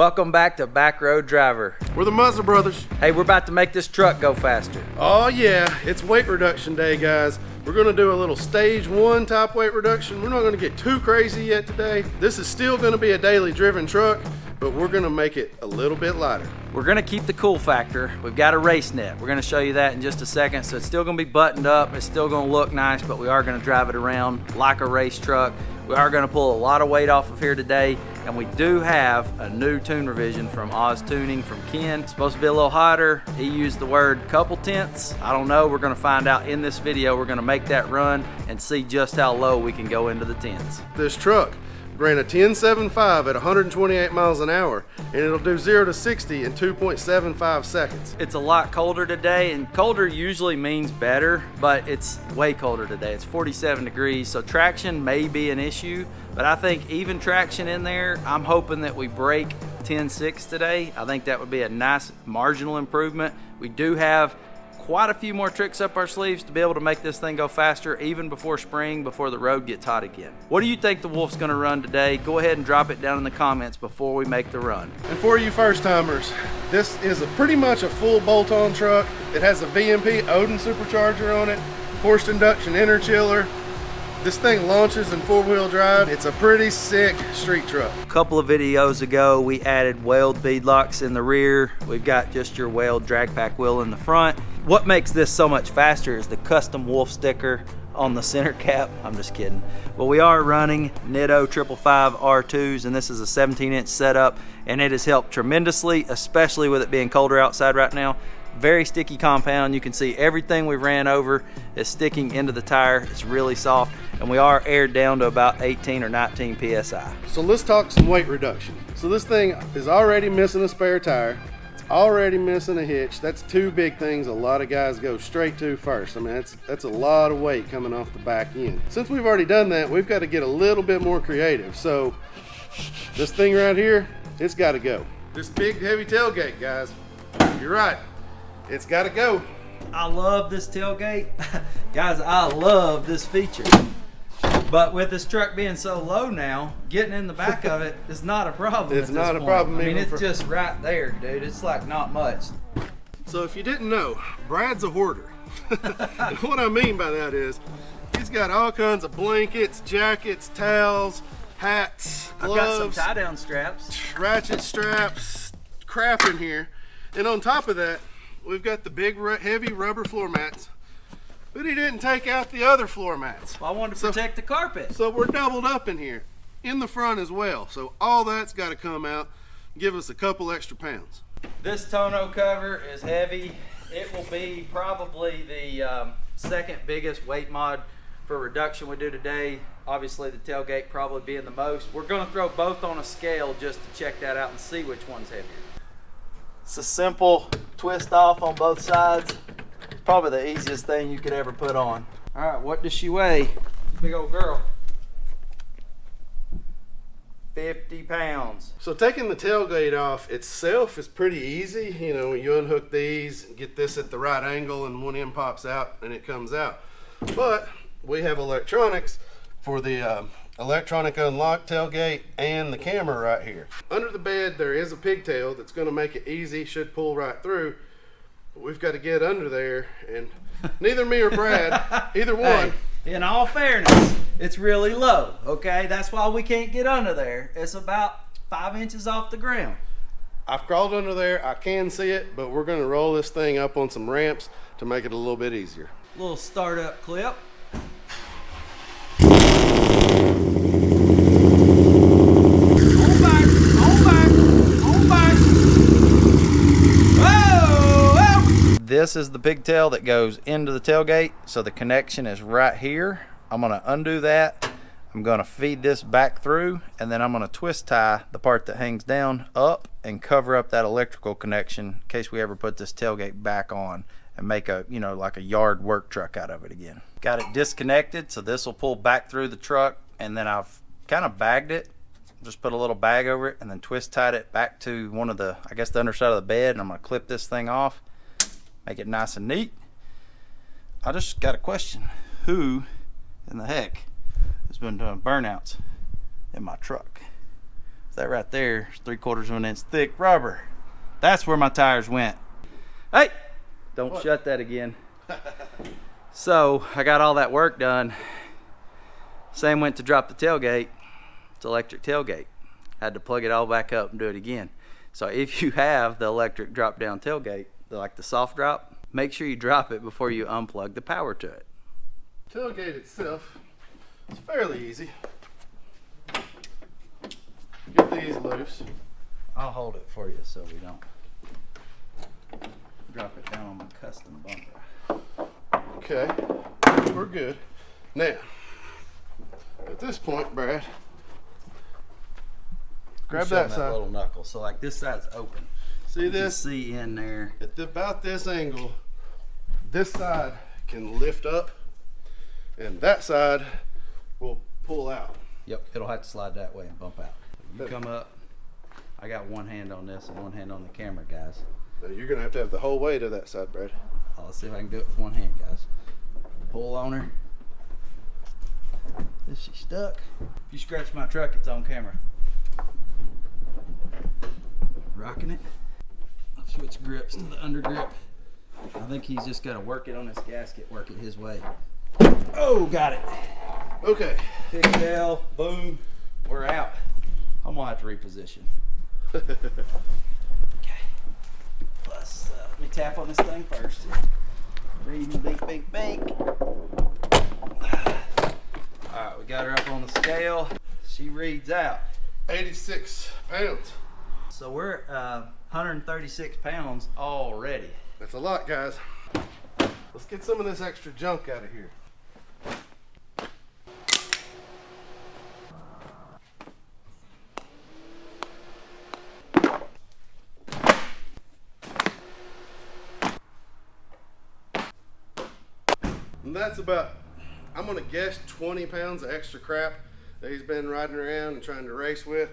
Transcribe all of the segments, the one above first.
Welcome back to Back Road Driver. We're the Muzzle Brothers. Hey, we're about to make this truck go faster. Oh yeah, it's weight reduction day, guys. We're gonna do a little stage 1 type weight reduction. We're not gonna get too crazy yet today. This is still gonna be a daily driven truck, but we're gonna make it a little bit lighter. We're gonna keep the cool factor. We've got a race net. We're gonna show you that in just a second. So it's still gonna be buttoned up. It's still gonna look nice, but we are gonna drive it around like a race truck. We are gonna pull a lot of weight off of here today, and we do have a new tune revision from Oz Tuning from Ken. It's supposed to be a little hotter. He used the word couple tenths. I don't know, we're gonna find out in this video. We're gonna make that run and see just how low we can go into the tens. This truck ran a 10.75 at 128 miles an hour, and it'll do 0 to 60 in 2.75 seconds. It's a lot colder today, and colder usually means better, but it's way colder today. It's 47 degrees, so traction may be an issue, but I think even traction in there, I'm hoping that we break 10.6 today. I think that would be a nice marginal improvement. We do have quite a few more tricks up our sleeves to be able to make this thing go faster even before spring, before the road gets hot again. What do you think the Wolf's gonna run today? Go ahead and drop it down in the comments before we make the run. And for you first timers, this is pretty much a full bolt-on truck. It has a VMP Odin supercharger on it, forced induction inner chiller. This thing launches in 4-wheel drive. It's a pretty sick street truck. A couple of videos ago, we added weld bead locks in the rear. We've got just your weld drag pack wheel in the front. What makes this so much faster is the custom Wolf sticker on the center cap. I'm just kidding. But we are running Nitto 555 R2s, and this is a 17-inch setup, and it has helped tremendously, especially with it being colder outside right now. Very sticky compound. You can see everything we ran over is sticking into the tire. It's really soft, and we are aired down to about 18 or 19 PSI. So let's talk some weight reduction. So this thing is already missing a spare tire. It's already missing a hitch. That's two big things a lot of guys go straight to first. I mean, that's a lot of weight coming off the back end. Since we've already done that, we've got to get a little bit more creative. So this thing right here, it's got to go. This big heavy tailgate, guys, you're right. It's got to go. I love this tailgate. Guys, I love this feature. But with this truck being so low now, getting in the back of it is not a problem. It's not a problem. I mean, it's just right there, dude. It's like not much. So if you didn't know, Brad's a hoarder. And what I mean by that is he's got all kinds of blankets, jackets, towels, hats, gloves. I've got some tie-down straps. Ratchet straps, crap in here. And on top of that, we've got the big heavy rubber floor mats, but he didn't take out the other floor mats. Well, I wanted to protect the carpet. So we're doubled up in here, in the front as well. So all that's got to come out, give us a couple extra pounds. This tonneau cover is heavy. It will be probably the second biggest weight mod for reduction we do today. Obviously the tailgate probably being the most. We're gonna throw both on a scale just to check that out and see which one's heavier. It's a simple twist off on both sides. Probably the easiest thing you could ever put on. All right, what does she weigh? Big old girl. 50 pounds. So taking the tailgate off itself is pretty easy. You know, you unhook these, get this at the right angle, and one end pops out and it comes out. But we have electronics for the electronic unlock tailgate and the camera right here. Under the bed there is a pigtail that's going to make it easy, should pull right through. But we've got to get under there, and neither me or Brad, either one. Hey, in all fairness, it's really low, okay? That's why we can't get under there. It's about 5 inches off the ground. I've crawled under there, I can see it, but we're going to roll this thing up on some ramps to make it a little bit easier. Little startup clip. This is the pigtail that goes into the tailgate, so the connection is right here. I'm gonna undo that. I'm gonna feed this back through, and then I'm gonna twist tie the part that hangs down up and cover up that electrical connection in case we ever put this tailgate back on and make a, you know, like a yard work truck out of it again. Got it disconnected, so this will pull back through the truck, and then I've kind of bagged it. Just put a little bag over it and then twist tied it back to one of the, I guess the underside of the bed, and I'm gonna clip this thing off. Make it nice and neat. I just got a question. Who in the heck has been doing burnouts in my truck? That right there is 3/4 of an inch thick rubber. That's where my tires went. Hey, don't What? shut that again. So I got all that work done. Sam went to drop the tailgate. It's electric tailgate. Had to plug it all back up and do it again. So if you have the electric drop down tailgate, like the soft drop, make sure you drop it before you unplug the power to it. Tailgate itself is fairly easy. Get these loose. I'll hold it for you so we don't drop it down on my custom bumper. Okay, we're good. Now, at this point, Brad, grab that side. little knuckle. So like this side's open. See You can this? see in there. At about this angle, this side can lift up, and that side will pull out. Yep, it'll have to slide that way and bump out. You come up. I got one hand on this and one hand on the camera, guys. Now you're gonna have to have the whole weight of that side, Brad. I'll see if I can do it with one hand, guys. Pull on her. Is she stuck? If you scratch my truck, it's on camera. Rocking it. I'll switch grips to the under grip. I think he's just got to work it on his gasket, work it his way. Oh, got it. Okay. Pigtail, boom, we're out. I'm gonna have to reposition. Okay. Let's let me tap on this thing first. Reading, bink, bink, bink. Alright, we got her up on the scale. She reads out 86 pounds. So we're 136 pounds already. That's a lot, guys. Let's get some of this extra junk out of here. And that's about, I'm gonna guess, 20 pounds of extra crap that he's been riding around and trying to race with.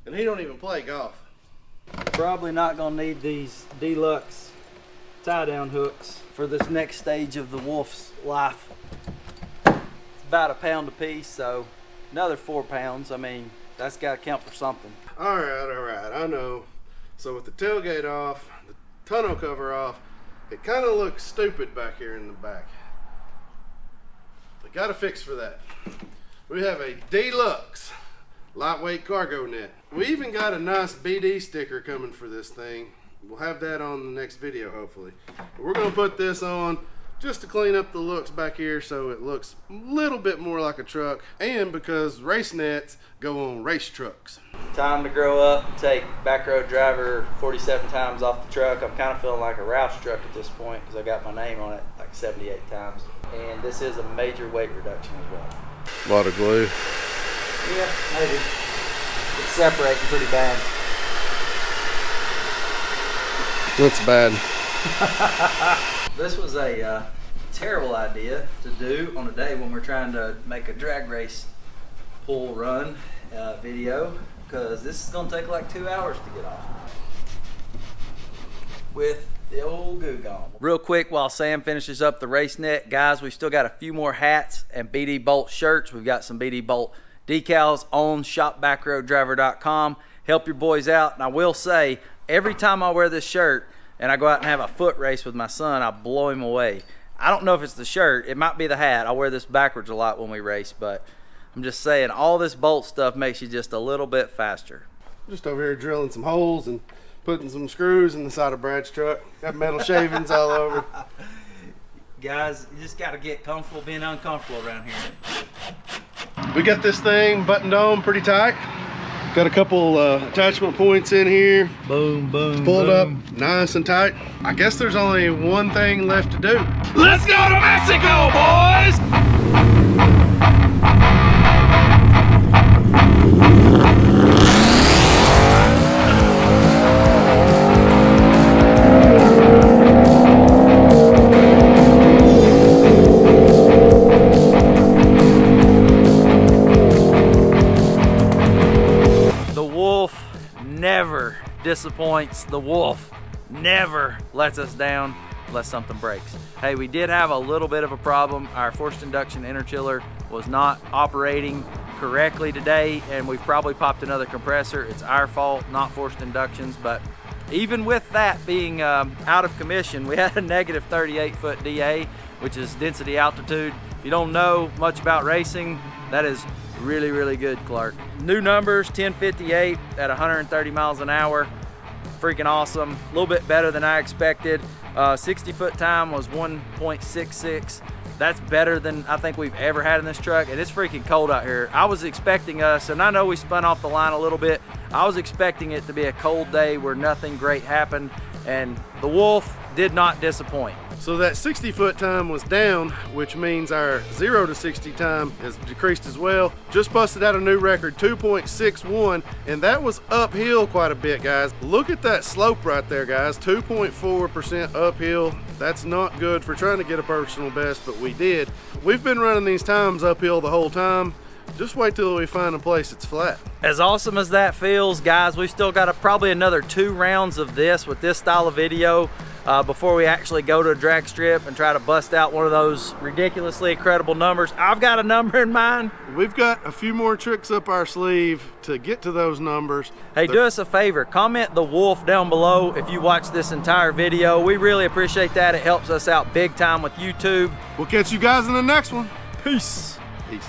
And he don't even play golf. Probably not gonna need these deluxe tie-down hooks for this next stage of the Wolf's life. It's about a pound a piece, so another 4 pounds. I mean, that's gotta count for something. All right, I know. So with the tailgate off, the tonneau cover off, it kind of looks stupid back here in the back. Got a fix for that. We have a deluxe lightweight cargo net. We even got a nice BD sticker coming for this thing. We'll have that on the next video, hopefully. But we're gonna put this on just to clean up the looks back here so it looks a little bit more like a truck, and because race nets go on race trucks. Time to grow up and take back road driver 47 times off the truck. I'm kind of feeling like a Roush truck at this point because I got my name on it like 78 times. And this is a major weight reduction as well. A lot of glue. Yeah, maybe. It's separating pretty bad. Looks bad. This was a terrible idea to do on a day when we're trying to make a drag race pull run video, because this is going to take like 2 hours to get off with the old goo gone. Real quick while Sam finishes up the race net, guys, we've still got a few more hats and BD Bolt shirts. We've got some BD Bolt decals on shopbackroaddriver.com. Help your boys out. And I will say, every time I wear this shirt and I go out and have a foot race with my son, I blow him away. I don't know if it's the shirt, it might be the hat. I wear this backwards a lot when we race, but I'm just saying, all this bolt stuff makes you just a little bit faster. Just over here drilling some holes and putting some screws in the side of Brad's truck. Got metal shavings all over. Guys, you just got to get comfortable being uncomfortable around here. We got this thing buttoned on pretty tight. Got a couple attachment points in here. Boom, boom, Pulled boom. up nice and tight. I guess there's only one thing left to do. Let's go to Mexico, boys! Never disappoints. The Wolf never lets us down unless something breaks. Hey, we did have a little bit of a problem. Our forced induction interchiller was not operating correctly today, and we've probably popped another compressor. It's our fault, not forced inductions. But even with that being out of commission, we had a negative 38 foot DA, which is density altitude. If you don't know much about racing, that is really, really good, Clark. New numbers, 1058 at 130 miles an hour. Freaking awesome. A little bit better than I expected. 60 foot time was 1.66. That's better than I think we've ever had in this truck, and it's freaking cold out here. I was expecting us, and I know we spun off the line a little bit, I was expecting it to be a cold day where nothing great happened, and the Wolf did not disappoint. So that 60 foot time was down, which means our 0 to 60 time has decreased as well. Just busted out a new record, 2.61, and that was uphill quite a bit, guys. Look at that slope right there, guys, 2.4% uphill. That's not good for trying to get a personal best, but we did. We've been running these times uphill the whole time. Just wait till we find a place that's flat. As awesome as that feels, guys, we've still got probably another 2 rounds of this with this style of video before we actually go to a drag strip and try to bust out one of those ridiculously incredible numbers. I've got a number in mind. We've got a few more tricks up our sleeve to get to those numbers. Hey, do us a favor, comment the Wolf down below if you watch this entire video. We really appreciate that. It helps us out big time with YouTube. We'll catch you guys in the next one. Peace. Peace.